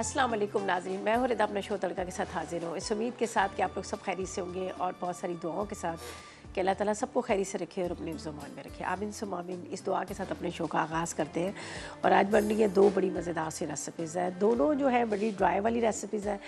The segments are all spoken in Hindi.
अस्सलाम वालेकुम नाज़रीन, मैं हूँ रिदा अपना शो तड़का के साथ हाजिर हूँ। इस उम्मीद के साथ कि आप लोग सब खैरियत से होंगे और बहुत सारी दुआओं के साथ कि अल्लाह ताला सबको खैरियत से रखे और अपने ज़ुबान में रखे। आमीन सुम आमीन। इस दुआ के साथ अपने शो का आगाज़ करते हैं और आज बन रही है दो बड़ी मज़ेदार सी रेसिपीज़ है। दोनों जो है बड़ी ड्राई वाली रेसिपीज़ है,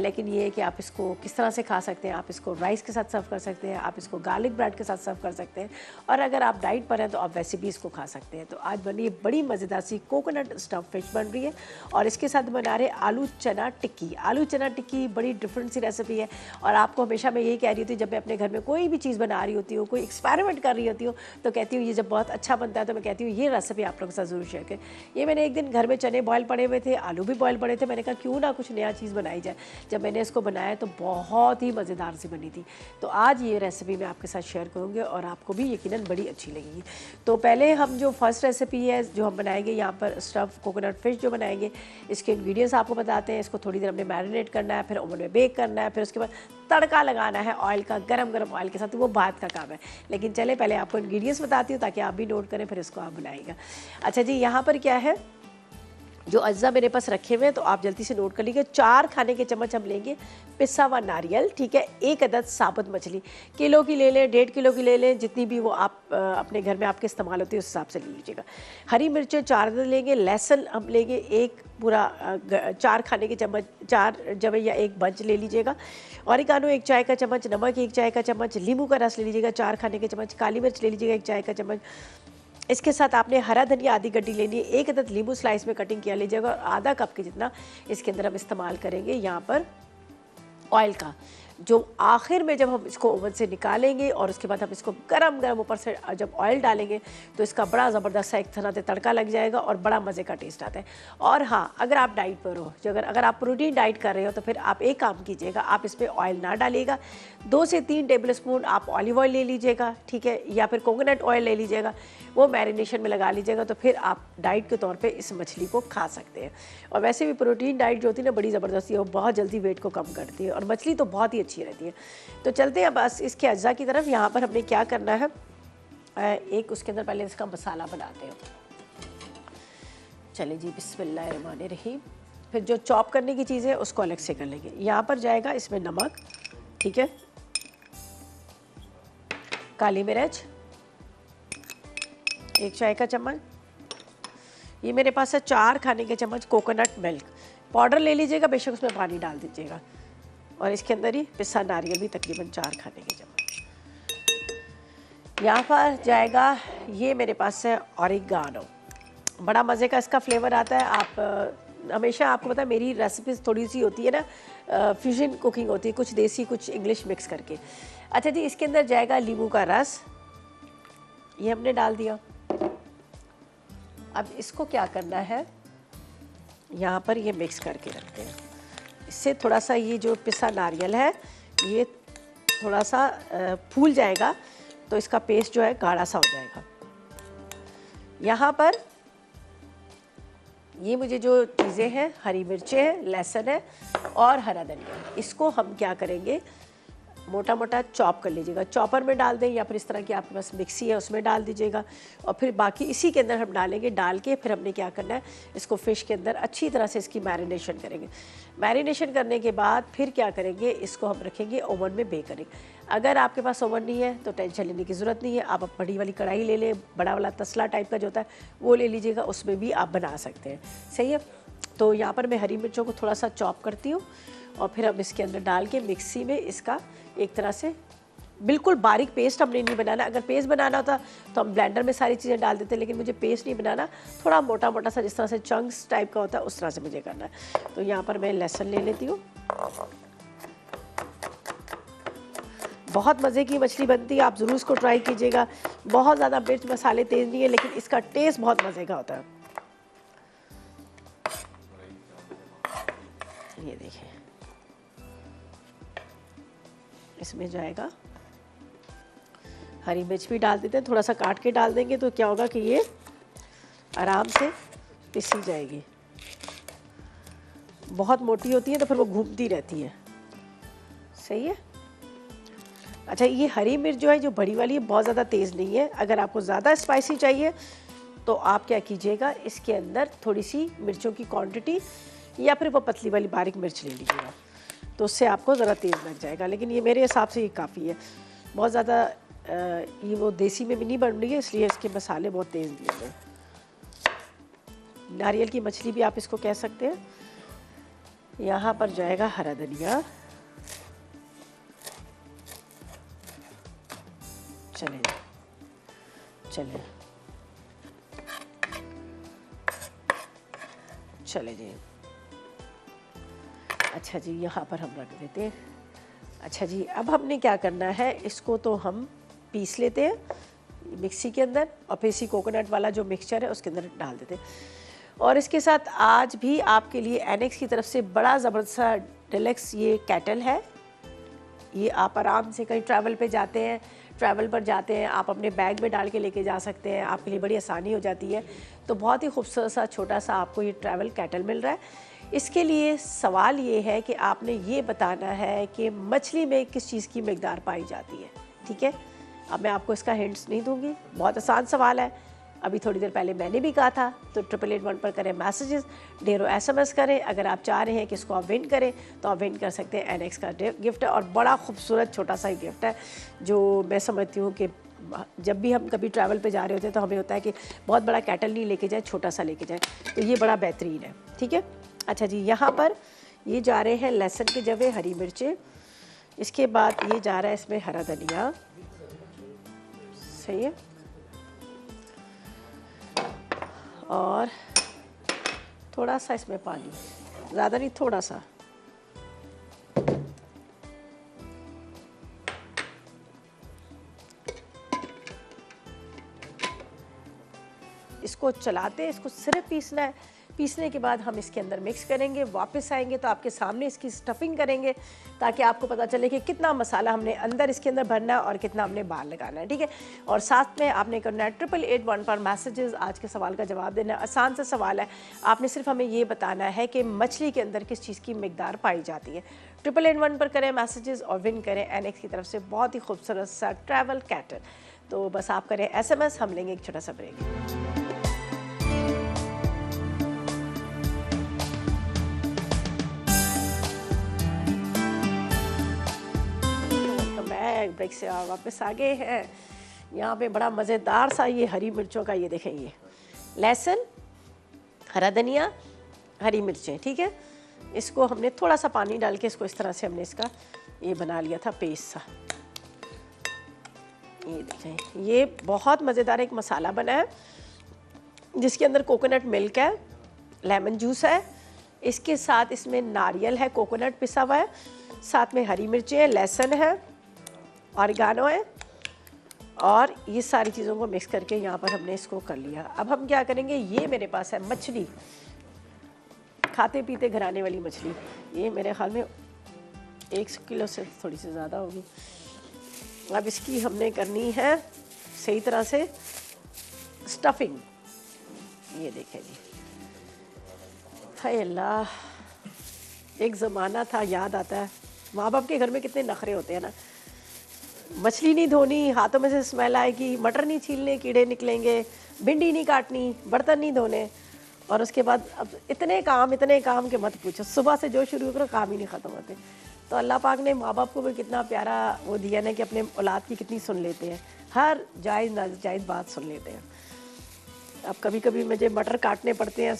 लेकिन ये है कि आप इसको किस तरह से खा सकते हैं। आप इसको राइस के साथ सर्व कर सकते हैं, आप इसको गार्लिक ब्रेड के साथ सर्व कर सकते हैं, और अगर आप डाइट पर हैं तो आप वैसे भी इसको खा सकते हैं। तो आज बन रही है बड़ी मज़ेदार सी कोकोनट स्टफ फिश बन रही है और इसके साथ बना रहे आलू चना टिक्की। आलू चना टिक्की बड़ी डिफरेंट सी रेसिपी है और आपको हमेशा मैं यही कह रही होती हूँ, जब मैं अपने घर में कोई भी चीज़ बना रही होती हूँ, कोई एक्सपेरिमेंट कर रही होती हूँ, तो कहती हूँ ये जब बहुत अच्छा बनता है तो मैं कहती हूँ ये रेसिपी आप लोगों के साथ ज़रूर शेयर करें। ये मैंने एक दिन घर में चने बॉयल पड़े हुए थे, आलू भी बॉयल पड़े थे, मैंने कहा क्यों ना कुछ नया चीज़ बनाई जाए। जब मैंने इसको बनाया तो बहुत ही मज़ेदार सी बनी थी। तो आज ये रेसिपी मैं आपके साथ शेयर करूँगी और आपको भी यकीनन बड़ी अच्छी लगेगी। तो पहले हम जो फर्स्ट रेसिपी है जो हम बनाएंगे, यहाँ पर स्टफ़ कोकोनट फिश जो बनाएंगे, इसके इंग्रेडिएंट्स आपको बताते हैं। इसको थोड़ी देर हमने मैरिनेट करना है, फिर ओवन में बेक करना है, फिर उसके बाद तड़का लगाना है ऑयल का, गरम ऑयल के साथ। वो बात का काम है, लेकिन चले पहले आपको इंग्रेडिएंट्स बताती हूँ ताकि आप भी नोट करें, फिर इसको आप बनाइएगा। अच्छा जी, यहाँ पर क्या है जो अज्जा मेरे पास रखे हुए हैं तो आप जल्दी से नोट कर लीजिए। 4 खाने के चम्मच हम लेंगे पिसा हुआ नारियल, ठीक है। 1 अदद साबुत मछली, किलो की ले लें, 1.5 किलो की ले लें, जितनी भी वो आप अपने घर में आपके इस्तेमाल होती है उस हिसाब से ले लीजिएगा। हरी मिर्चें 4 अदद लेंगे। लहसुन हम लेंगे 1 पूरा 4 खाने के चम्मच, 4 जवे या 1 बंच ले लीजिएगा। ऑरिगानो 1 चाय का चम्मच, नमक 1 चाय का चम्मच, नींबू का रस ले लीजिएगा 4 खाने के चम्मच, काली मिर्च ले लीजिएगा 1 चाय का चम्मच। इसके साथ आपने हरा धनिया आधी गड्डी लेनी है, 1 अदद नींबू स्लाइस में कटिंग किया लीजिएगा और आधा कप के जितना इसके अंदर हम इस्तेमाल करेंगे यहाँ पर ऑयल का, जो आखिर में जब हम इसको ओवन से निकालेंगे और उसके बाद हम इसको गरम ऊपर से जब ऑयल डालेंगे तो इसका बड़ा ज़बरदस्त सा एक तरह से तड़का लग जाएगा और बड़ा मज़े का टेस्ट आता है। और हाँ, अगर आप डाइट पर हो, जो अगर आप प्रोटीन डाइट कर रहे हो तो फिर आप एक काम कीजिएगा, आप इस पर ऑयल ना डालिएगा। 2 से 3 टेबल स्पून आप ऑलिव ऑयल ले लीजिएगा, ठीक है, या फिर कोकोनट ऑयल ले लीजिएगा, वो मैरिनेशन में लगा लीजिएगा, तो फिर आप डाइट के तौर पे इस मछली को खा सकते हैं। और वैसे भी प्रोटीन डाइट जो होती है ना बड़ी ज़बरदस्ती है, वो बहुत जल्दी वेट को कम करती है और मछली तो बहुत ही अच्छी रहती है। तो चलते हैं बस इसके अज्जा की तरफ। यहाँ पर हमने क्या करना है, एक उसके अंदर पहले इसका मसाला बनाते हैं। चलिए जी, बिस्मिल्लाहिर्रहमानिर्रहीम। फिर जो चॉप करने की चीज़ है उसको अलग से कर लेंगे। यहाँ पर जाएगा इसमें नमक, ठीक है, काली मिर्च 1 चाय का चम्मच, ये मेरे पास है 4 खाने के चम्मच कोकोनट मिल्क पाउडर ले लीजिएगा, बेशक उसमें पानी डाल दीजिएगा, और इसके अंदर ही पिसा नारियल भी तकरीबन 4 खाने के चम्मच। यहाँ पर जाएगा ये मेरे पास है ऑरिगानो, बड़ा मज़े का इसका फ्लेवर आता है। आप हमेशा, आपको पता है मेरी रेसिपीज़ थोड़ी सी होती है ना, फ्यूजन कुकिंग होती है, कुछ देसी कुछ इंग्लिश मिक्स करके। अच्छा जी, इसके अंदर जाएगा नींबू का रस, ये हमने डाल दिया। अब इसको क्या करना है, यहाँ पर ये मिक्स करके रखते हैं। इससे थोड़ा सा ये जो पिसा नारियल है ये थोड़ा सा फूल जाएगा तो इसका पेस्ट जो है गाढ़ा सा हो जाएगा। यहाँ पर ये मुझे जो चीज़ें हैं, हरी मिर्चें हैं, लहसुन है और हरा धनिया, इसको हम क्या करेंगे, मोटा मोटा चॉप कर लीजिएगा। चॉपर में डाल दें या फिर इस तरह की आपके पास मिक्सी है उसमें डाल दीजिएगा, और फिर बाकी इसी के अंदर हम डालेंगे। डाल के फिर हमने क्या करना है, इसको फ़िश के अंदर अच्छी तरह से इसकी मैरिनेशन करेंगे। मैरिनेशन करने के बाद फिर क्या करेंगे, इसको हम रखेंगे ओवन में बेक करेंगे। अगर आपके पास ओवन नहीं है तो टेंशन लेने की ज़रूरत नहीं है, आप बड़ी वाली कढ़ाई ले लें, बड़ा वाला तसला टाइप का जो होता है वो ले लीजिएगा, उसमें भी आप बना सकते हैं। सही है। तो यहाँ पर मैं हरी मिर्चों को थोड़ा सा चॉप करती हूँ और फिर हम इसके अंदर डाल के मिक्सी में इसका एक तरह से बिल्कुल बारीक पेस्ट हमने नहीं बनाना। अगर पेस्ट बनाना होता तो हम ब्लेंडर में सारी चीज़ें डाल देते, लेकिन मुझे पेस्ट नहीं बनाना, थोड़ा मोटा मोटा सा जिस तरह से चंक्स टाइप का होता है उस तरह से मुझे करना है। तो यहाँ पर मैं लहसुन ले लेती हूँ। बहुत मज़े की मछली बनती है, आप ज़रूर इसको ट्राई कीजिएगा। बहुत ज़्यादा मिर्च मसाले तेज़ नहीं है, लेकिन इसका टेस्ट बहुत मज़े का होता है। ये देखिए, इसमें जाएगा हरी मिर्च भी डाल देते हैं, थोड़ा सा काट के डाल देंगे तो क्या होगा कि ये आराम से पिसी जाएगी। बहुत मोटी होती है तो फिर वो घूमती रहती है। सही है। अच्छा, ये हरी मिर्च जो है, जो बड़ी वाली है, बहुत ज़्यादा तेज़ नहीं है। अगर आपको ज़्यादा स्पाइसी चाहिए तो आप क्या कीजिएगा, इसके अंदर थोड़ी सी मिर्चों की क्वांटिटी या फिर वो पतली वाली बारीक मिर्च ले लीजिएगा, तो उससे आपको ज़रा तेज़ लग जाएगा। लेकिन ये मेरे हिसाब से ये काफ़ी है, बहुत ज़्यादा ये वो देसी में भी नहीं बन रही है, इसलिए इसके मसाले बहुत तेज़ दिए गए। नारियल की मछली भी आप इसको कह सकते हैं। यहाँ पर जाएगा हरा धनिया, चले चले चले जी। अच्छा जी, यहाँ पर हम रख देते हैं। अच्छा जी, अब हमने क्या करना है, इसको तो हम पीस लेते हैं मिक्सी के अंदर, और फिर इसी कोकोनट वाला जो मिक्सचर है उसके अंदर डाल देते हैं। और इसके साथ आज भी आपके लिए एनेक्स की तरफ से बड़ा ज़बरदस्त डिलक्स ये कैटल है। ये आप आराम से कहीं ट्रैवल पे जाते हैं, ट्रैवल पर जाते हैं, आप अपने बैग में डाल के लेके जा सकते हैं, आपके लिए बड़ी आसानी हो जाती है। तो बहुत ही खूबसूरत सा छोटा सा आपको ये ट्रैवल कैटल मिल रहा है। इसके लिए सवाल ये है कि आपने ये बताना है कि मछली में किस चीज़ की मिकदार पाई जाती है। ठीक है, अब मैं आपको इसका हिंट्स नहीं दूंगी, बहुत आसान सवाल है। अभी थोड़ी देर पहले मैंने भी कहा था, तो 888 पर करें मैसेजेस, ढेरों SMS करें। अगर आप चाह रहे हैं कि इसको आप विन करें तो आप विन कर सकते हैं। एनेक्स का गिफ्ट है, और बड़ा खूबसूरत छोटा सा गिफ्ट है, जो मैं समझती हूँ कि जब भी हम कभी ट्रैवल पे जा रहे होते हैं तो हमें होता है कि बहुत बड़ा कैटल नहीं लेके जाए, छोटा सा लेके जाए, तो ये बड़ा बेहतरीन है। ठीक है, अच्छा जी, यहाँ पर ये जा रहे हैं लहसुन के जवे, हरी मिर्चें, इसके बाद ये जा रहा है इसमें हरा धनिया, सही है, और थोड़ा सा इसमें पानी, ज़्यादा नहीं, थोड़ा सा। इसको चलाते, इसको सिर्फ पीसना है। पीसने के बाद हम इसके अंदर मिक्स करेंगे, वापस आएंगे तो आपके सामने इसकी स्टफिंग करेंगे, ताकि आपको पता चले कि कितना मसाला हमने अंदर इसके अंदर भरना है और कितना हमने बाहर लगाना है। ठीक है, और साथ में आपने करना है 8881 पर मैसेजेस, आज के सवाल का जवाब देना है। आसान सा सवाल है, आपने सिर्फ हमें ये बताना है कि मछली के अंदर किस चीज़ की मिकदार पाई जाती है। 8881 पर करें मैसेजेस और विन करें एनेक्स की तरफ से बहुत ही खूबसूरत सा ट्रैवल कैटल। तो बस आप करें SMS, हम लेंगे एक छोटा सा ब्रेक। ब्रेक से वापस आ गए हैं। यहाँ पे बड़ा मज़ेदार सा ये हरी मिर्चों का, ये देखें, ये लहसुन, हरा धनिया, हरी मिर्चें। ठीक है, इसको हमने थोड़ा सा पानी डाल के इसको इस तरह से हमने इसका ये बना लिया था पेस्ट सा। ये देखें, ये बहुत मज़ेदार एक मसाला बना है, जिसके अंदर कोकोनट मिल्क है, लेमन जूस है, इसके साथ इसमें नारियल है, कोकोनट पिसा हुआ है, साथ में हरी मिर्चें हैं, लहसुन है, ऑरिगानो है, और ये सारी चीज़ों को मिक्स करके यहाँ पर हमने इसको कर लिया। अब हम क्या करेंगे, ये मेरे पास है मछली, खाते पीते घराने वाली मछली, ये मेरे ख्याल में 1 किलो से थोड़ी सी ज़्यादा होगी। अब इसकी हमने करनी है सही तरह से स्टफिंग। ये देखें जी, हाय अल्लाह, एक ज़माना था, याद आता है, माँ बाप के घर में कितने नखरे होते हैं ना। मछली नहीं धोनी, हाथों में से स्मेल आएगी, मटर नहीं छीलने, कीड़े निकलेंगे, भिंडी नहीं काटनी, बर्तन नहीं धोने, और उसके बाद अब इतने काम के मत पूछो, सुबह से जो शुरू करो काम ही नहीं ख़त्म होते। तो अल्लाह पाक ने माँ बाप को भी कितना प्यारा वो दिया ना कि अपने औलाद की कितनी सुन लेते हैं, हर जायज़ नाजायज़ बात सुन लेते हैं। अब कभी कभी मुझे मटर काटने पड़ते हैं,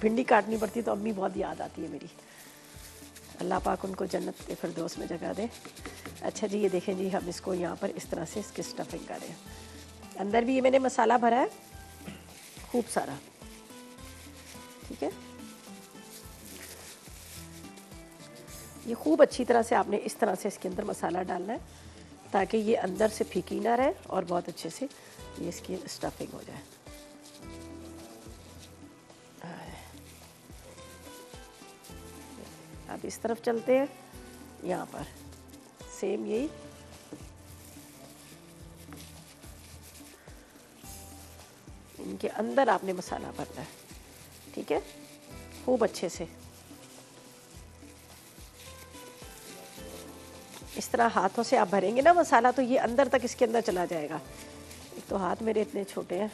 भिंडी काटनी पड़ती है, तो अम्मी बहुत याद आती है मेरी। अल्लाह पाक उनको जन्नत के फिरदौस में जगह दे। अच्छा जी, ये देखें जी, हम इसको यहाँ पर इस तरह से इसकी स्टफिंग करें। अंदर भी ये मैंने मसाला भरा है खूब सारा। ठीक है, ये खूब अच्छी तरह से आपने इस तरह से इसके अंदर मसाला डालना है, ताकि ये अंदर से फीकी ना रहे और बहुत अच्छे से ये इसकी स्टफिंग हो जाए। अब इस तरफ चलते हैं, यहाँ पर सेम यही, इनके अंदर आपने मसाला भरना है। ठीक है, खूब अच्छे से इस तरह हाथों से आप भरेंगे ना मसाला, तो ये अंदर तक इसके अंदर चला जाएगा। एक तो हाथ मेरे इतने छोटे हैं,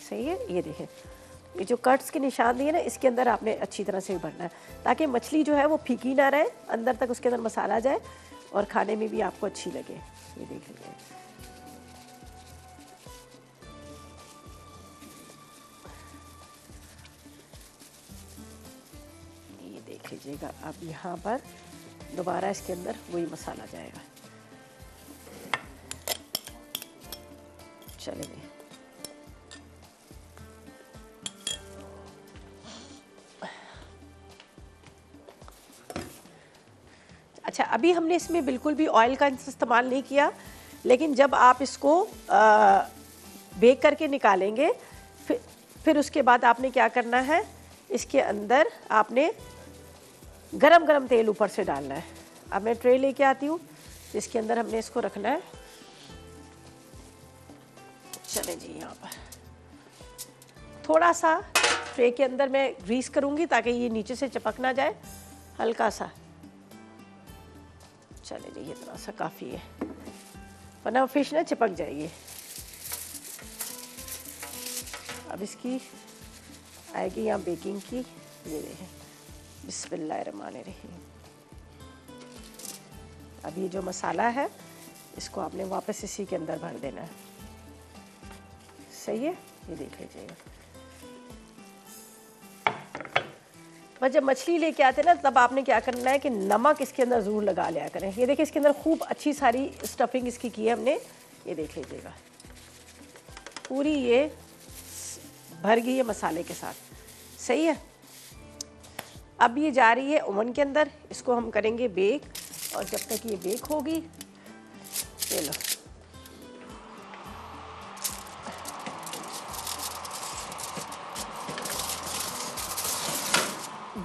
सही है, ये देखें, ये जो कट्स के निशान दिए ना, इसके अंदर आपने अच्छी तरह से भरना है ताकि मछली जो है वो फीकी ना रहे, अंदर तक उसके अंदर मसाला जाए और खाने में भी आपको अच्छी लगे। ये देख लीजिए। ये देख लीजिएगा। अब यहाँ पर दोबारा इसके अंदर वही मसाला जाएगा। चलिए, अच्छा अभी हमने इसमें बिल्कुल भी ऑयल का इस्तेमाल नहीं किया, लेकिन जब आप इसको बेक करके निकालेंगे फिर उसके बाद आपने क्या करना है, इसके अंदर आपने गरम गरम तेल ऊपर से डालना है। अब मैं ट्रे लेके आती हूँ, इसके अंदर हमने इसको रखना है। चले जी, यहाँ पर थोड़ा सा ट्रे के अंदर मैं ग्रीस करूँगी ताकि ये नीचे से चिपक ना जाए, हल्का सा। चले जी, ये थोड़ा सा काफ़ी है, वरना फिश ना चिपक जाएगी। अब इसकी आएगी यहाँ बेकिंग की। ये देखें, बिस्मिल्लाहिर्रहमानिर्रहीम। अब ये जो मसाला है इसको आपने वापस इसी के अंदर भर देना है। सही है, ये देख लीजिएगा। बस जब मछली लेके आते हैं ना, तब आपने क्या करना है कि नमक इसके अंदर ज़रूर लगा लिया करें। ये देखिए, इसके अंदर खूब अच्छी सारी स्टफिंग इसकी की है हमने। ये देख लीजिएगा, पूरी ये भर गई है मसाले के साथ। सही है। अब ये जा रही है ओवन के अंदर, इसको हम करेंगे बेक। और जब तक ये बेक होगी, ये लो,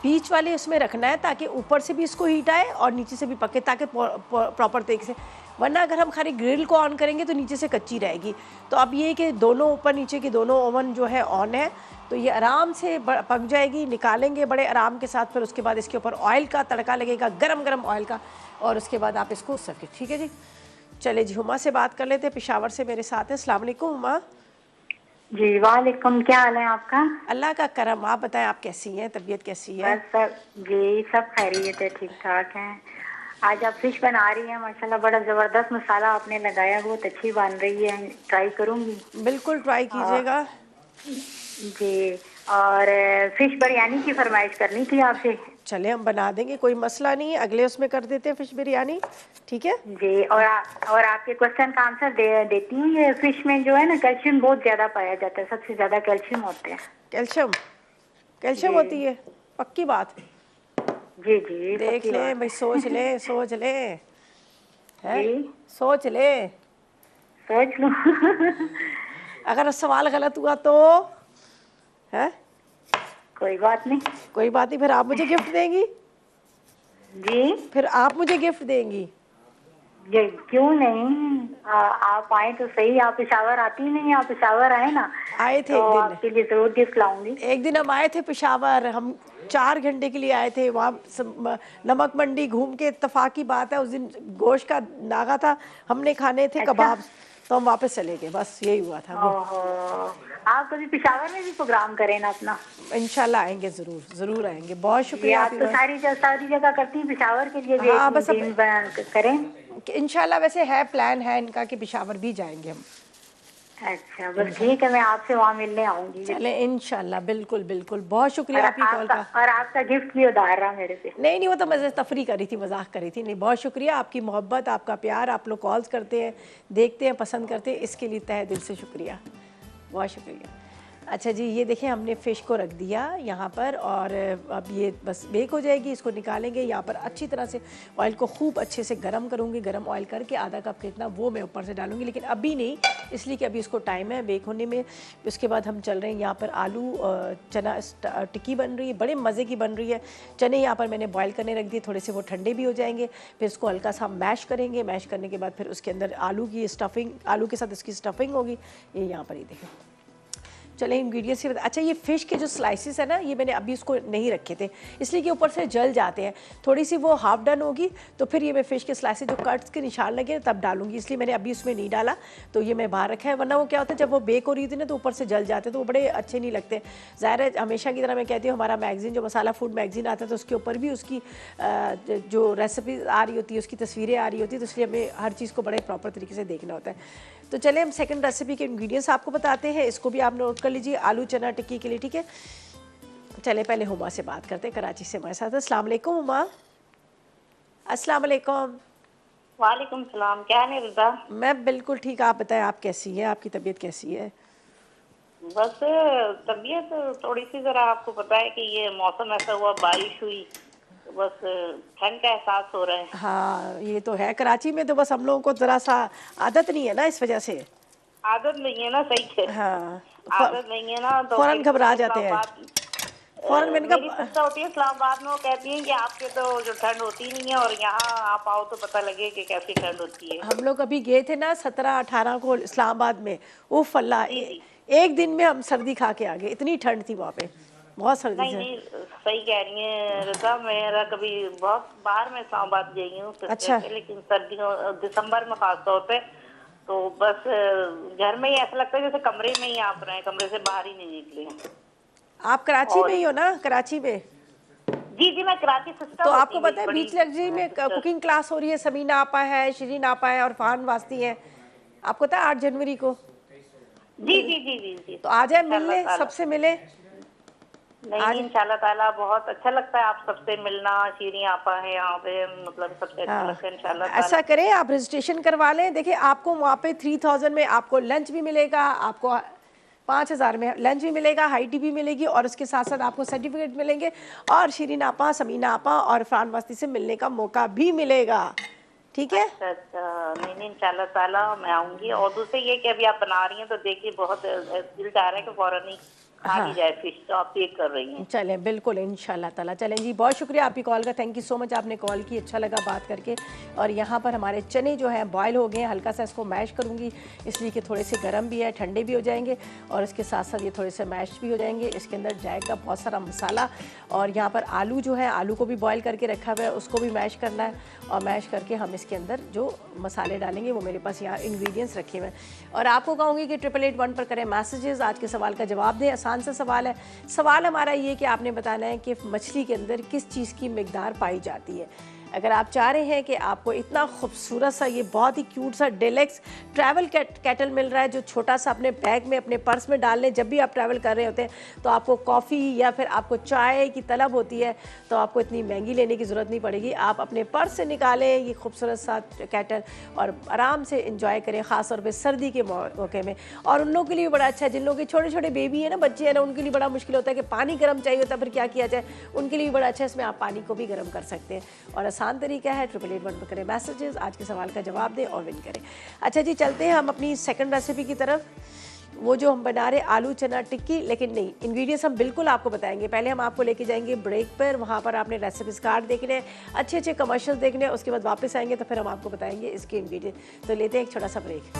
बीच वाले उसमें रखना है ताकि ऊपर से भी इसको हीट आए और नीचे से भी पके, ताकि प्रॉपर तरीके से। वरना अगर हम खाली ग्रिल को ऑन करेंगे तो नीचे से कच्ची रहेगी। तो अब ये कि दोनों ऊपर नीचे के दोनों ओवन जो है ऑन है, तो ये आराम से पक जाएगी। निकालेंगे बड़े आराम के साथ, फिर उसके बाद इसके ऊपर ऑयल का तड़का लगेगा, गरम गरम ऑयल का, और उसके बाद आप इसको सर्व कीजिए। ठीक है जी। चले जी, हुमा से बात कर लेते हैं, पेशावर से मेरे साथ हैं। अस्सलाम वालेकुम हुमा। जी वालेकुम, क्या हाल है आपका? अल्लाह का करम, आप बताएं, आप कैसी हैं, तबीयत कैसी है? बस सब जी, सब खैरियत है, ठीक ठाक है। आज आप फिश बना रही हैं, माशाल्लाह बड़ा ज़बरदस्त मसाला आपने लगाया, बहुत अच्छी बन रही है, ट्राई करूँगी। बिल्कुल ट्राई कीजिएगा। जी, और फिश बिरयानी की फरमाइश करनी थी आपसे। चले, हम बना देंगे, कोई मसला नहीं है, अगले उसमें कर देते हैं फिश बिरयानी। ठीक है जी। और आपके क्वेश्चन का आंसर देती हूँ। ये फिश में जो है ना, कैल्शियम बहुत ज़्यादा पाया जाता है, सबसे ज़्यादा कैल्शियम होते हैं। कैल्शियम होती है, पक्की बात। जी जी, देख ले भाई, सोच ले सोच ले, है जी, सोच ले। सोच लो। अगर सवाल गलत हुआ तो है कोई बात नहीं। कोई बात नहीं, फिर आप मुझे गिफ्ट देंगी। जी, फिर आप मुझे गिफ्ट देंगी। ये क्यों नहीं, आप आए तो सही। आप पेशावर आती नहीं, आप पेशावर आए ना, आए थे तो एक दिन, आपके लिए जरूर गिफ्ट लाऊंगी। एक दिन हम आए थे पेशावर, हम 4 घंटे के लिए आए थे वहाँ। नमक मंडी घूम के, इत्तेफाक की बात है उस दिन गोश्त का नागा था, हमने खाने थे कबाब, तो हम वापस चले गए, बस यही हुआ था। आप कभी पेशावर में भी प्रोग्राम करें ना अपना। इंशाल्लाह आएंगे, जरूर जरूर आएंगे। बहुत शुक्रिया। आप तो सारी जगह करती हैं, पेशावर के लिए भी हाँ, एक बस दिन करें। इंशाल्लाह वैसे है, प्लान है इनका कि पेशावर भी जाएंगे हम। अच्छा, बस ठीक है, मैं आपसे वहाँ मिलने आऊंगी। चले इंशाल्लाह, बिल्कुल बिल्कुल। बहुत शुक्रिया आपकी कॉल का। और आपका गिफ्ट भी उधार रहा मेरे से। नहीं, वो तो मज़े तफरी करी थी, मजाक करी थी। नहीं, बहुत शुक्रिया आपकी मोहब्बत, आपका प्यार, आप लोग कॉल्स करते हैं, देखते हैं, पसंद करते हैं, इसके लिए तहे दिल से शुक्रिया, बहुत शुक्रिया। अच्छा जी, ये देखें, हमने फ़िश को रख दिया यहाँ पर, और अब ये बस बेक हो जाएगी। इसको निकालेंगे, यहाँ पर अच्छी तरह से ऑयल को खूब अच्छे से गरम करूँगी। गरम ऑयल करके आधा कप कितना वो मैं ऊपर से डालूँगी, लेकिन अभी नहीं, इसलिए कि अभी इसको टाइम है बेक होने में। उसके बाद हम चल रहे हैं, यहाँ पर आलू चना टिक्की बन रही है, बड़े मज़े की बन रही है। चने यहाँ पर मैंने बॉयल करने रख दिए, थोड़े से वो ठंडे भी हो जाएंगे। फिर इसको हल्का सा मैश करेंगे, मैश करने के बाद फिर उसके अंदर आलू की स्टफिंग, आलू के साथ इसकी स्टफिंग होगी। ये यहाँ पर ही देखें, चले इंग्रेडिएंट्स से अच्छा, ये फ़िश के जो स्लाइसिस है ना, ये मैंने अभी उसको नहीं रखे थे इसलिए कि ऊपर से जल जाते हैं। थोड़ी सी वो हाफ डन होगी तो फिर ये मैं फ़िश के स्लाइसिस जो कट्स के निशान लगे तब डालूंगी, इसलिए मैंने अभी उसमें नहीं डाला। तो ये मैं बाहर रखा है, वरना वो क्या होता है जब वो बेक हो रही थी ना तो ऊपर से जल जाते तो वो बड़े अच्छे नहीं लगते। ज़ाहिर है हमेशा की तरह मैं कहती हूँ, हमारा मैगज़ीन जो मसाला फूड मैगज़ीन आता है तो उसके ऊपर भी उसकी जो रेसिपी आ रही होती है, उसकी तस्वीरें आ रही होती है, तो इसलिए हमें हर चीज़ को बड़े प्रॉपर तरीके से देखना होता है। तो चले हम सेकंड रेसिपी के इंग्रेडिएंट्स आपको बताते हैं, इसको भी आप नोट कर लीजिए आलू चना टिक्की के लिए, ठीक है। चले पहले हुमा से बात करते हैं, कराची से हमारे साथ। अस्सलाम वालेकुम हुमा। अस्सलाम वालेकुम। वालेकुम सलाम। क्या है रिदा? मैं बिल्कुल ठीक, आप बताएं आप कैसी हैं, आपकी तबीयत कैसी है? बस तबीयत थोड़ी सी, जरा आपको पता है कि ये मौसम ऐसा हुआ, बारिश हुई तो बस ठंड का एहसास हो रहा है। हाँ ये तो है, कराची में तो बस हम लोगों को ज़रा सा आदत नहीं है ना, इस वजह से। आदत नहीं है ना, सही है। हाँ आदत नहीं है ना तो फ़ौरन घबरा जाते हैं। फ़ौरन मैंने मेरी कहा सिस्टर होती है इस्लामाबाद में, वो कहती हैं कि आपके तो जो ठंड होती नहीं है और यहाँ आप आओ तो पता लगे कि कैसी ठंड होती है। हम लोग अभी गए थे ना 17-18 को इस्लामाबाद में, वो फल्ला एक दिन में हम सर्दी खा के आ गए, इतनी ठंड थी वहाँ पे, बहुत सर्दी नहीं से। नहीं, सही कह रही है रिदा। मेरा कभी बहुत बाहर में इस्लामाबाद गई हूँ अच्छा। लेकिन सर्दियों दिसंबर में खास तौर पे तो बस घर में ही ऐसा लगता है जैसे कमरे में ही आप रहे, कमरे से बाहर ही नहीं निकले हैं। आप कराची में ही हो ना? कराची में? जी जी, मैं कराची सिस्टर। तो आपको पता है बीच लग्जरी में कुकिंग क्लास हो रही है, समीना आपा है, शिरीन आपा है और फरहान वास्ती है, आपको पता है 8 जनवरी को। जी जी जी जी जी, तो आ जाए मिलने, सबसे मिले। नहीं इंशाल्लाह ताला, बहुत अच्छा लगता है आप सबसे मिलना। शीरी आपा है यहाँ पे, मतलब सबसे अच्छा लगता है इंशाल्लाह ताला। ऐसा करें आप रजिस्ट्रेशन करवा लें, देखिए आपको वहाँ पे 3000 में आपको लंच भी मिलेगा, आपको 5000 में लंच भी मिलेगा, हाई टी भी मिलेगी और उसके साथ साथ आपको सर्टिफिकेट मिलेंगे और शिरीन आपा, समीना आपा और फरहान वास्ती से मिलने का मौका भी मिलेगा, ठीक है? अच्छा अच्छा, नहीं इंशाल्लाह ताला मैं आऊंगी। और दूसरे ये कि अभी आप बना रही हैं तो देखिए बहुत दिल चाह रहा है कि फौरन ही खा ली जाए फिश, तो आप पेक कर रही हैं। चलें बिल्कुल इंशाल्लाह ताला। चलें जी, बहुत शुक्रिया आपकी कॉल का, थैंक यू सो मच, आपने कॉल की, अच्छा लगा बात करके। और यहाँ पर हमारे चने जो हैं बॉयल हो गए हैं, हल्का सा इसको मैश करूँगी इसलिए कि थोड़े से गर्म भी है, ठंडे भी हो जाएंगे और इसके साथ साथ ये थोड़े से मैश भी हो जाएंगे। इसके अंदर जाएगा बहुत सारा मसाला और यहाँ पर आलू जो है, आलू को भी बॉयल करके रखा हुआ है, उसको भी मैश करना है और मैश करके हम इसके अंदर जो मसाले डालेंगे वो मेरे पास यहाँ इंग्रेडिएंट्स रखे हुए हैं। और आपको कहूँगी कि 8881 पर करें मैसेजेस, आज के सवाल का जवाब दें। आसान सा सवाल है। सवाल हमारा ये कि आपने बताना है कि मछली के अंदर किस चीज़ की मिकदार पाई जाती है। अगर आप चाह रहे हैं कि आपको इतना खूबसूरत सा, ये बहुत ही क्यूट सा डेलेक्स ट्रैवल केटल मिल रहा है जो छोटा सा अपने बैग में, अपने पर्स में डाल लें जब भी आप ट्रैवल कर रहे होते हैं, तो आपको कॉफ़ी या फिर आपको चाय की तलब होती है तो आपको इतनी महंगी लेने की ज़रूरत नहीं पड़ेगी। आप अपने पर्स से निकालें ये खूबसूरत सा केटल और आराम से इंजॉय करें, ख़ास तौर पर सर्दी के मौके में। और उन लोगों के लिए बड़ा अच्छा है जिन लोगों के छोटे छोटे बेबी है ना, बच्चे हैं ना, उनके लिए बड़ा मुश्किल होता है कि पानी गर्म चाहिए होता है, फिर क्या किया जाए, उनके लिए बड़ा अच्छा है, इसमें आप पानी को भी गर्म कर सकते हैं। और आसान तरीका है, 8881 पर करें मैसेजेस, आज के सवाल का जवाब दें और विन करें। अच्छा जी, चलते हैं हम अपनी सेकंड रेसिपी की तरफ, वो जो हम बना रहे आलू चना टिक्की। लेकिन नहीं, इंग्रेडिएंट्स हम बिल्कुल आपको बताएंगे, पहले हम आपको लेके जाएंगे ब्रेक पर, वहाँ पर आपने रेसिपीज कार्ड देखने हैं, अच्छे अच्छे कमर्शियल देखने हैं, उसके बाद वापस आएंगे तो फिर हम आपको बताएंगे इसके इंग्रेडिएंट। तो लेते हैं एक छोटा सा ब्रेक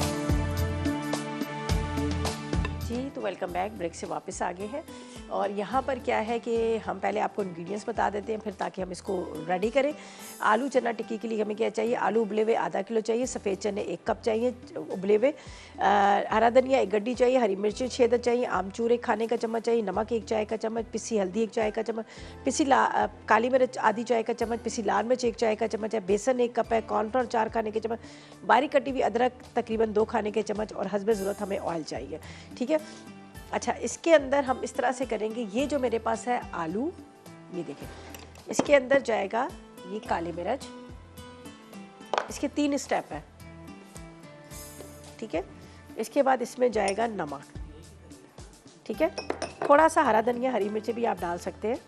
जी। तो वेलकम बैक, ब्रेक से वापस आ गए हैं और यहाँ पर क्या है कि हम पहले आपको इंग्रेडिएंट्स बता देते हैं फिर ताकि हम इसको रेडी करें। आलू चना टिक्की के लिए हमें क्या चाहिए? आलू उबले हुए आधा किलो चाहिए, सफ़ेद चने 1 कप चाहिए उबले हुए, हरा धनिया 1 गड्डी चाहिए, हरी मिर्ची 6 अदद चाहिए, आमचूर 1 खाने का चम्मच चाहिए, नमक 1 चाय का चम्मच, पिसी हल्दी 1 चाय का चम्मच, पिसी काली मिर्च आधी चाय का चम्मच, पिसी लाल मिर्च 1 चाय का चम्मच है, बेसन 1 कप है, कॉर्नफ्लोर 4 खाने के चम्मच, बारीक कटी हुई अदरक तकरीबन 2 खाने के चम्मच और हस्बे ज़रूरत हमें ऑयल चाहिए, ठीक है। अच्छा, इसके अंदर हम इस तरह से करेंगे, ये जो मेरे पास है आलू, ये देखें, इसके अंदर जाएगा ये काली मिर्च, इसके 3 स्टेप है, ठीक है। इसके बाद इसमें जाएगा नमक, ठीक है, थोड़ा सा हरा धनिया, हरी मिर्ची भी आप डाल सकते हैं।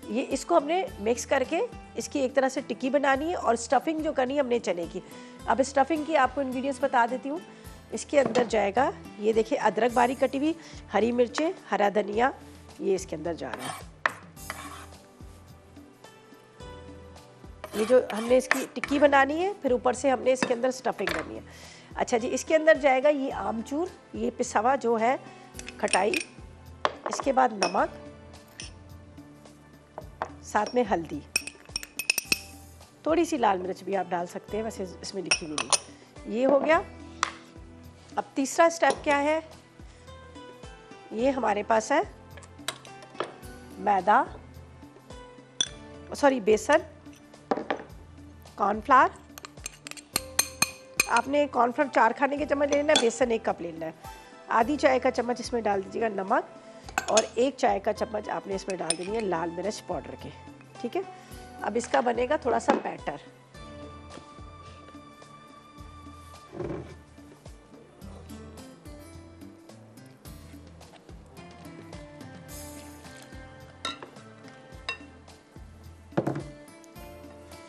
ये इसको हमने मिक्स करके इसकी एक तरह से टिक्की बनानी है और स्टफिंग जो करनी है हमने चने की। अब स्टफिंग की आपको इंग्रेडिएंट्स बता देती हूँ। इसके अंदर जाएगा, ये देखिए, अदरक बारीक कटी हुई, हरी मिर्चें, हरा धनिया, ये इसके अंदर जा रहा है। ये जो हमने इसकी टिक्की बनानी है, फिर ऊपर से हमने इसके अंदर स्टफिंग करनी है। अच्छा जी, इसके अंदर जाएगा ये आमचूर, ये पिसा हुआ जो है खटाई, इसके बाद नमक, साथ में हल्दी, थोड़ी सी लाल मिर्च भी आप डाल सकते हैं, वैसे इसमें लिखी हुई नहीं। ये हो गया। अब तीसरा स्टेप क्या है, ये हमारे पास है मैदा, सॉरी बेसन, कॉर्नफ्लावर। आपने कॉर्नफ्लावर 4 खाने के चम्मच लेना है, बेसन 1 कप लेना है। आधी चाय का चम्मच इसमें डाल दीजिएगा नमक और 1 चाय का चम्मच आपने इसमें डाल देनी है लाल मिर्च पाउडर के। ठीक है, अब इसका बनेगा थोड़ा सा बैटर।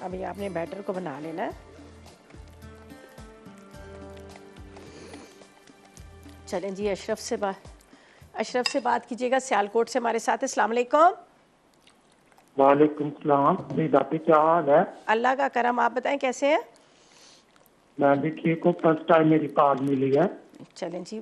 अब ये आपने बैटर को बना लेना है। चलें जी, अशरफ से बात कीजिएगा, सियालकोट से हमारे साथ है। अस्सलाम वालेकुम। वालेकुम सलाम। बापी क्या हाल है? अल्लाह का करम, आप बताएं कैसे हैं? मैं भी ठीक हूँ, फर्स्ट टाइम मेरी कॉल मिली है। चलें जी,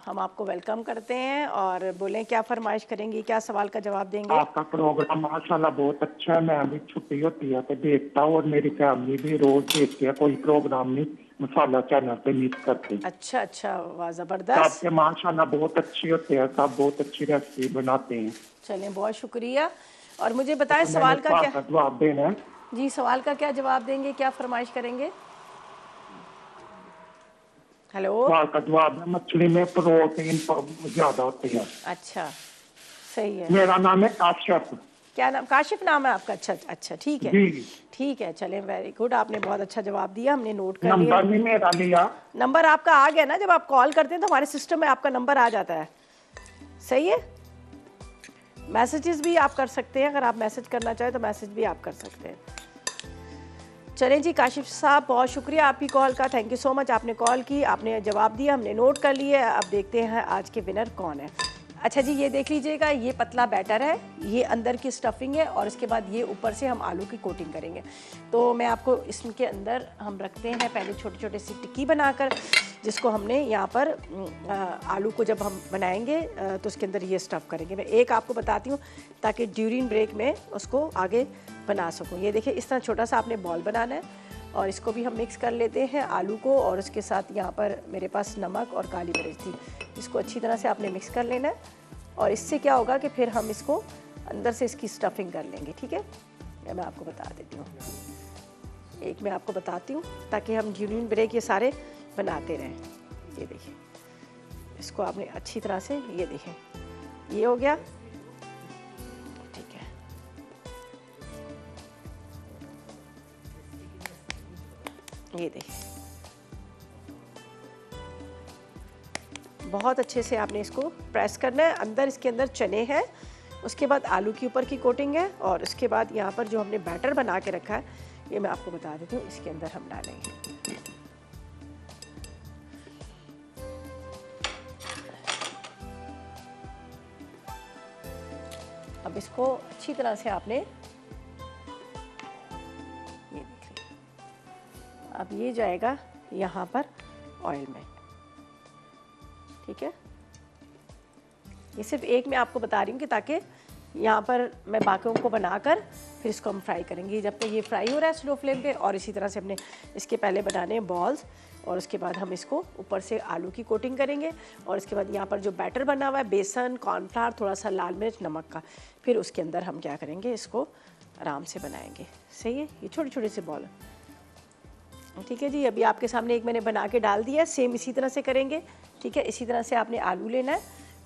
हम आपको वेलकम करते हैं और बोलें क्या फरमाइश करेंगी, क्या सवाल का जवाब देंगे? आपका प्रोग्राम माशाल्लाह बहुत अच्छा है। मैं भी छुट्टी होती है तो देखता हूँ और मेरी फैमिली भी रोज देखती है। कोई प्रोग्राम नहीं मसाला चैनल पे मिस करते। अच्छा अच्छा, वाह ज़बरदस्त। आपके माशाल्लाह बहुत अच्छे होते हैं, सब बहुत अच्छी रेसिपी बनाते हैं। चलें, बहुत शुक्रिया। और मुझे बताएं तो सवाल का क्या जवाब देना है? जी, सवाल का क्या जवाब देंगे, क्या फरमाइश करेंगे? हेलो। सवाल का जवाब है, मछली में प्रोटीन ज्यादा होती है। अच्छा, सही है। मेरा नाम है काशिफ। क्या नाम? काशिफ नाम है आपका? अच्छा अच्छा, ठीक है जी। ठीक है। चलें, वेरी गुड, आपने बहुत अच्छा जवाब दिया, हमने नोट कर लिया। नंबर नहीं मेरा लिया। नंबर आपका आ गया ना, जब आप कॉल करते हैं तो हमारे सिस्टम में आपका नंबर आ जाता है। सही है। मैसेजेस भी आप कर सकते हैं, अगर आप मैसेज करना चाहें तो मैसेज भी आप कर सकते हैं। चलें जी, काशिफ साहब बहुत शुक्रिया आपकी कॉल का, थैंक यू सो मच। आपने कॉल की, आपने जवाब दिया, हमने नोट कर लिया। अब देखते हैं आज के विनर कौन है। अच्छा जी, ये देख लीजिएगा, ये पतला बैटर है, ये अंदर की स्टफिंग है और इसके बाद ये ऊपर से हम आलू की कोटिंग करेंगे। तो मैं आपको इसके अंदर हम रखते हैं पहले छोटे छोटे सी टिक्की बनाकर, जिसको हमने यहाँ पर आलू को जब हम बनाएंगे तो उसके अंदर ये स्टफ़ करेंगे। मैं एक आपको बताती हूँ ताकि ड्यूरिंग ब्रेक में उसको आगे बना सकूँ। ये देखिए, इस तरह छोटा सा आपने बॉल बनाना है और इसको भी हम मिक्स कर लेते हैं आलू को, और उसके साथ यहाँ पर मेरे पास नमक और काली मिर्च थी, इसको अच्छी तरह से आपने मिक्स कर लेना है। और इससे क्या होगा कि फिर हम इसको अंदर से इसकी स्टफिंग कर लेंगे। ठीक है, मैं आपको बता देती हूँ, एक मैं आपको बताती हूँ ताकि हम ड्यूरिंग ब्रेक ये सारे बनाते रहें। ये देखिए, इसको आपने अच्छी तरह से, ये देखिए ये हो गया। ठीक है, ये देखिए बहुत अच्छे से आपने इसको प्रेस करना है। अंदर इसके अंदर चने हैं, उसके बाद आलू के ऊपर की कोटिंग है और उसके बाद यहाँ पर जो हमने बैटर बना के रखा है ये मैं आपको बता देती हूँ, इसके अंदर हम डालेंगे। अब इसको अच्छी तरह से आपने, ये देखिए, अब ये जाएगा यहाँ पर ऑयल में। ठीक है, ये सिर्फ एक मैं आपको बता रही हूँ कि ताकि यहाँ पर मैं बाकियों को बनाकर फिर इसको हम फ्राई करेंगे। जब तक ये फ्राई हो रहा है स्लो फ्लेम पे, और इसी तरह से हमने इसके पहले बनाने हैं बॉल्स, और उसके बाद हम इसको ऊपर से आलू की कोटिंग करेंगे और इसके बाद यहाँ पर जो बैटर बना हुआ है बेसन, कॉर्नफ्लावर, थोड़ा सा लाल मिर्च, नमक का, फिर उसके अंदर हम क्या करेंगे, इसको आराम से बनाएंगे। सही है, ये छोटे छोटे से बॉल। ठीक है जी, अभी आपके सामने एक मैंने बना के डाल दिया, सेम इसी तरह से करेंगे। ठीक है, इसी तरह से आपने आलू लेना है,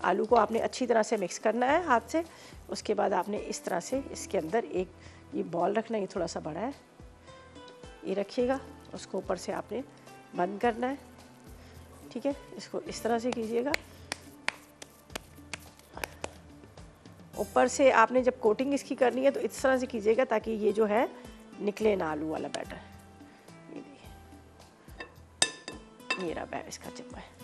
आलू को आपने अच्छी तरह से मिक्स करना है हाथ से। उसके बाद आपने इस तरह से इसके अंदर एक ये बॉल रखना है, ये थोड़ा सा बड़ा है, ये रखिएगा, उसको ऊपर से आपने बंद करना है। ठीक है, इसको इस तरह से कीजिएगा। ऊपर से आपने जब कोटिंग इसकी करनी है तो इस तरह से कीजिएगा ताकि ये जो है निकले ना आलू वाला बैटर। ये देखिए, ये रहा इसका चिप्पा है।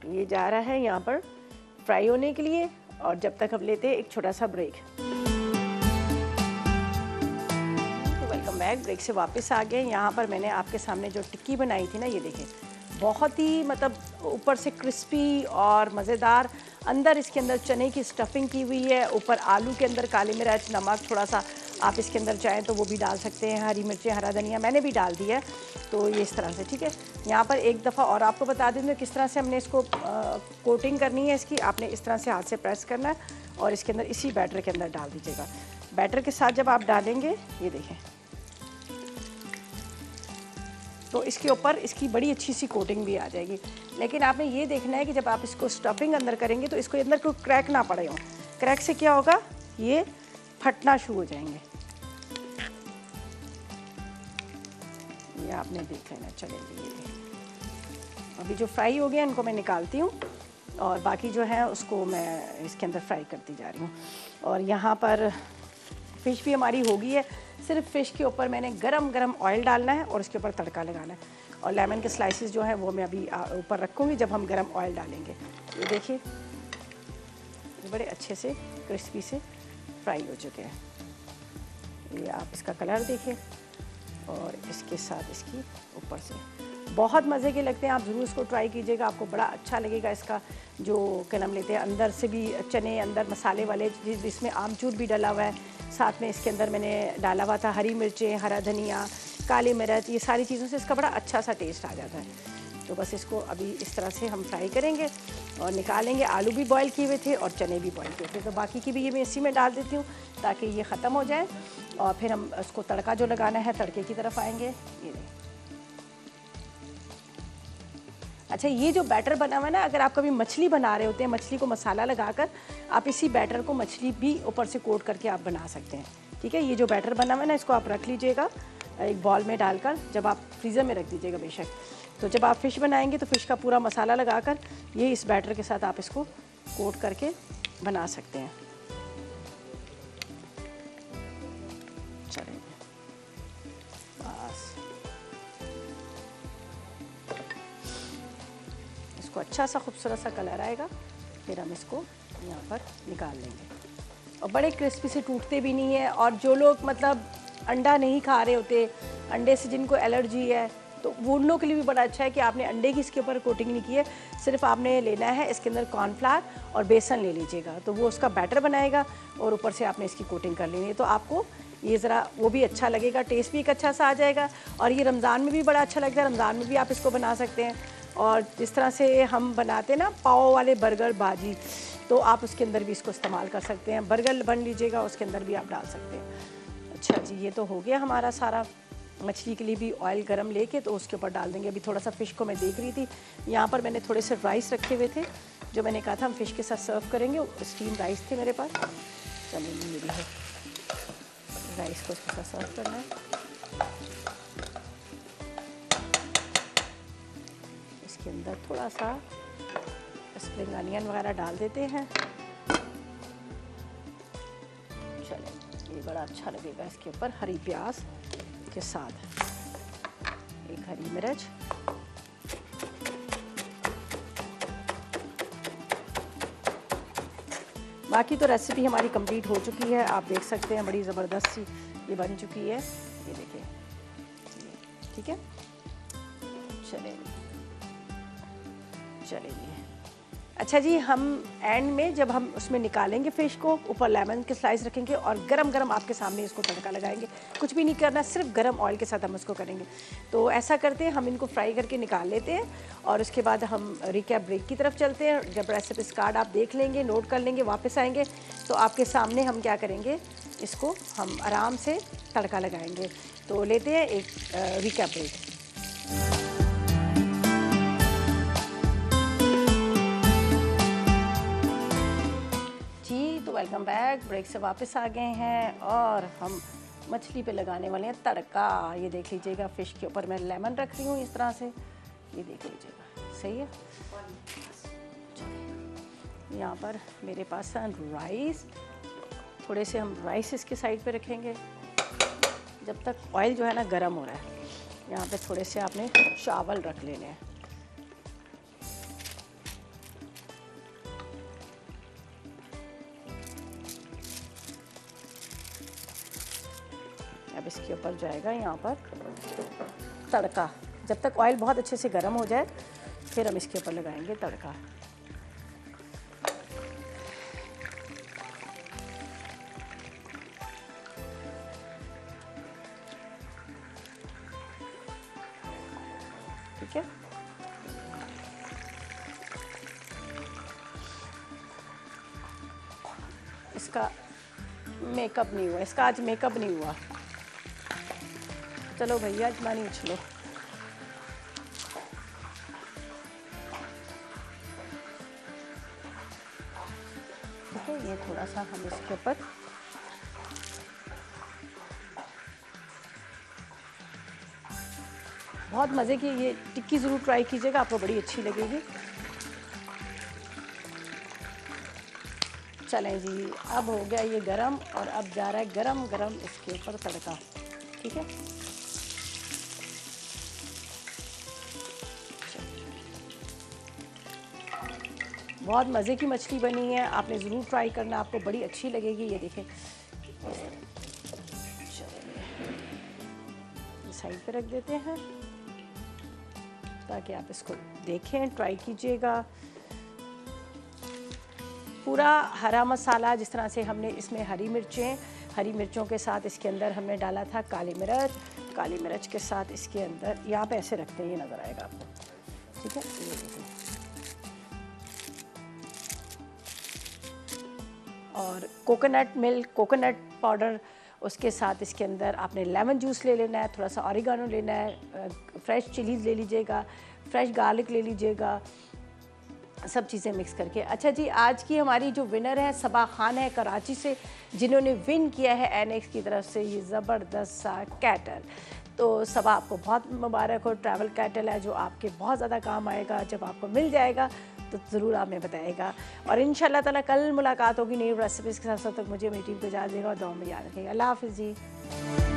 ये जा रहा है यहाँ पर फ्राई होने के लिए, और जब तक हम लेते हैं एक छोटा सा ब्रेक। तो वेलकम बैक। बैक, ब्रेक से वापस आ गए। यहाँ पर मैंने आपके सामने जो टिक्की बनाई थी ना, ये देखें, बहुत ही मतलब ऊपर से क्रिस्पी और मज़ेदार, अंदर इसके अंदर चने की स्टफिंग की हुई है, ऊपर आलू के अंदर काली मिर्च, नमक, थोड़ा सा आप इसके अंदर चाहें तो वो भी डाल सकते हैं, हरी मिर्चें, हरा धनिया मैंने भी डाल दिया है। तो ये इस तरह से, ठीक है। यहाँ पर एक दफ़ा और आपको बता दें किस तरह से हमने इसको कोटिंग करनी है इसकी। आपने इस तरह से हाथ से प्रेस करना है और इसके अंदर इसी बैटर के अंदर डाल दीजिएगा। बैटर के साथ जब आप डालेंगे, ये देखें, तो इसके ऊपर इसकी बड़ी अच्छी सी कोटिंग भी आ जाएगी। लेकिन आपने ये देखना है कि जब आप इसको स्टफिंग अंदर करेंगे तो इसको अंदर कोई क्रैक ना पड़े हो। क्रैक से क्या होगा, ये फटना शुरू हो जाएंगे। ये आपने देख लेना। चलेंगे, ये अभी जो फ्राई हो गया इनको मैं निकालती हूँ और बाकी जो है उसको मैं इसके अंदर फ्राई करती जा रही हूँ। और यहाँ पर फ़िश भी हमारी हो गई है। सिर्फ फ़िश के ऊपर मैंने गरम गरम ऑयल डालना है और उसके ऊपर तड़का लगाना है। और लेमन के स्लाइसेस जो हैं वो मैं अभी ऊपर रखूँगी जब हम गरम ऑयल डालेंगे। ये देखिए, ये बड़े अच्छे से क्रिस्पी से फ्राई हो चुके हैं। ये आप इसका कलर देखिए और इसके साथ इसकी ऊपर से बहुत मज़े के लगते हैं। आप ज़रूर इसको ट्राई कीजिएगा, आपको बड़ा अच्छा लगेगा। इसका जो क्या नाम लेते हैं, अंदर से भी चने, अंदर मसाले वाले, जिसमें आमचूर भी डला हुआ है, साथ में इसके अंदर मैंने डाला हुआ था हरी मिर्चें, हरा धनिया, काली मिर्च, ये सारी चीज़ों से इसका बड़ा अच्छा सा टेस्ट आ जाता है। तो बस इसको अभी इस तरह से हम फ्राई करेंगे और निकालेंगे। आलू भी बॉईल किए हुए थे और चने भी बॉईल किए थे, तो बाकी की भी ये मैं इसी में डाल देती हूँ ताकि ये ख़त्म हो जाए। और फिर हम उसको तड़का जो लगाना है, तड़के की तरफ आएंगे। ये अच्छा, ये जो बैटर बना हुआ है ना, अगर आप कभी मछली बना रहे होते हैं, मछली को मसाला लगाकर आप इसी बैटर को मछली भी ऊपर से कोट करके आप बना सकते हैं, ठीक है। ये जो बैटर बना हुआ है ना, इसको आप रख लीजिएगा एक बॉल में डालकर, जब आप फ्रीज़र में रख दीजिएगा बेशक। तो जब आप फ़िश बनाएंगे तो फ़िश का पूरा मसाला लगाकर ये इस बैटर के साथ आप इसको कोट करके बना सकते हैं। चलिए, बस इसको अच्छा सा खूबसूरत सा कलर आएगा, फिर हम इसको यहाँ पर निकाल लेंगे। और बड़े क्रिस्पी से टूटते भी नहीं है। और जो लोग मतलब अंडा नहीं खा रहे होते, अंडे से जिनको एलर्जी है, तो वो उन लोगों के लिए भी बड़ा अच्छा है कि आपने अंडे की इसके ऊपर कोटिंग नहीं की है। सिर्फ आपने लेना है इसके अंदर कॉर्नफ्लावर और बेसन ले लीजिएगा, तो वो उसका बैटर बनाएगा और ऊपर से आपने इसकी कोटिंग कर लेनी है। तो आपको ये ज़रा वो भी अच्छा लगेगा, टेस्ट भी एक अच्छा सा आ जाएगा। और ये रमज़ान में भी बड़ा अच्छा लगता है, रमज़ान में भी आप इसको बना सकते हैं। और जिस तरह से हम बनाते हैं ना पाव वाले बर्गर भाजी, तो आप उसके अंदर भी इसको इस्तेमाल कर सकते हैं। बर्गर बन लीजिएगा, उसके अंदर भी आप डाल सकते हैं। अच्छा जी, ये तो हो गया हमारा सारा। मछली के लिए भी ऑयल गरम लेके तो उसके ऊपर डाल देंगे। अभी थोड़ा सा फ़िश को मैं देख रही थी, यहाँ पर मैंने थोड़े से राइस रखे हुए थे जो मैंने कहा था हम फ़िश के साथ सर्व करेंगे। स्टीम राइस थे मेरे पास। चलिए, ये भी है, राइस को उसके साथ सर्व करना है। इसके अंदर थोड़ा सा स्प्रिंग अनियन वगैरह डाल देते हैं। चलिए, ये बड़ा अच्छा लगेगा इसके ऊपर हरी प्याज के साथ, एक हरी मिर्च, बाकी तो रेसिपी हमारी कंप्लीट हो चुकी है। आप देख सकते हैं बड़ी ज़बरदस्त सी ये बन चुकी है। ये देखिए, ठीक है। चलिए, अच्छा जी, हम एंड में जब हम उसमें निकालेंगे फ़िश को, ऊपर लेमन के स्लाइस रखेंगे और गरम गरम आपके सामने इसको तड़का लगाएंगे। कुछ भी नहीं करना, सिर्फ गरम ऑयल के साथ हम इसको करेंगे। तो ऐसा करते हैं, हम इनको फ्राई करके निकाल लेते हैं और उसके बाद हम रिकैप ब्रेक की तरफ चलते हैं। जब रेसिपी कार्ड आप देख लेंगे, नोट कर लेंगे, वापस आएंगे तो आपके सामने हम क्या करेंगे, इसको हम आराम से तड़का लगाएंगे। तो लेते हैं एक recap break. Welcome back. Break से वापस आ गए हैं और हम मछली पे लगाने वाले हैं तड़का। ये देख लीजिएगा, फ़िश के ऊपर मैं लेमन रख रही हूँ इस तरह से, ये देख लीजिएगा, सही है। यहाँ पर मेरे पास है राइस, थोड़े से हम राइस इसके साइड पे रखेंगे जब तक ऑयल जो है ना गर्म हो रहा है। यहाँ पे थोड़े से आपने चावल रख लेने हैं। अब इसके ऊपर जाएगा यहाँ पर तड़का। जब तक ऑयल बहुत अच्छे से गर्म हो जाए फिर हम इसके ऊपर लगाएंगे तड़का। ठीक है, इसका मेकअप नहीं हुआ, इसका आज मेकअप नहीं हुआ। चलो भैया अजमानी उछलो। ठीक है, ये थोड़ा सा हम इसके ऊपर बहुत मज़े की ये टिक्की ज़रूर ट्राई कीजिएगा, आपको बड़ी अच्छी लगेगी। चलें जी, अब हो गया ये गरम और अब जा रहा है गरम गरम इसके ऊपर तड़का। ठीक है, बहुत मज़े की मछली बनी है, आपने ज़रूर ट्राई करना, आपको बड़ी अच्छी लगेगी। ये देखें, साइड पे रख देते हैं ताकि आप इसको देखें, ट्राई कीजिएगा। पूरा हरा मसाला, जिस तरह से हमने इसमें हरी मिर्चों के साथ इसके अंदर हमने डाला था काली मिर्च के साथ इसके अंदर, यहाँ पे ऐसे रखते हैं, ये नज़र आएगा आपको। ठीक है, ये देखिए, और कोकोनट पाउडर, उसके साथ इसके अंदर आपने लेमन जूस ले लेना है, थोड़ा सा ऑरिगानो लेना है, फ्रेश चिलीज़ ले लीजिएगा, फ्रेश गार्लिक ले लीजिएगा, सब चीज़ें मिक्स करके। अच्छा जी, आज की हमारी जो विनर है सबा खान है कराची से, जिन्होंने विन किया है एनेक्स की तरफ से ये ज़बरदस्त सा कैटल। तो सबा, आपको बहुत मुबारक हो। ट्रैवल कैटल है जो आपके बहुत ज़्यादा काम आएगा। जब आपको मिल जाएगा तो ज़रूर आप हमें बताएगा, और इंशाल्लाह ताला कल मुलाकात होगी नई रेसिपीज़ के साथ। तब तक मुझे मेरी टीम को इजाज़त देगा और दुआ में याद रखिएगा। अल्लाह हाफ़िज़ जी।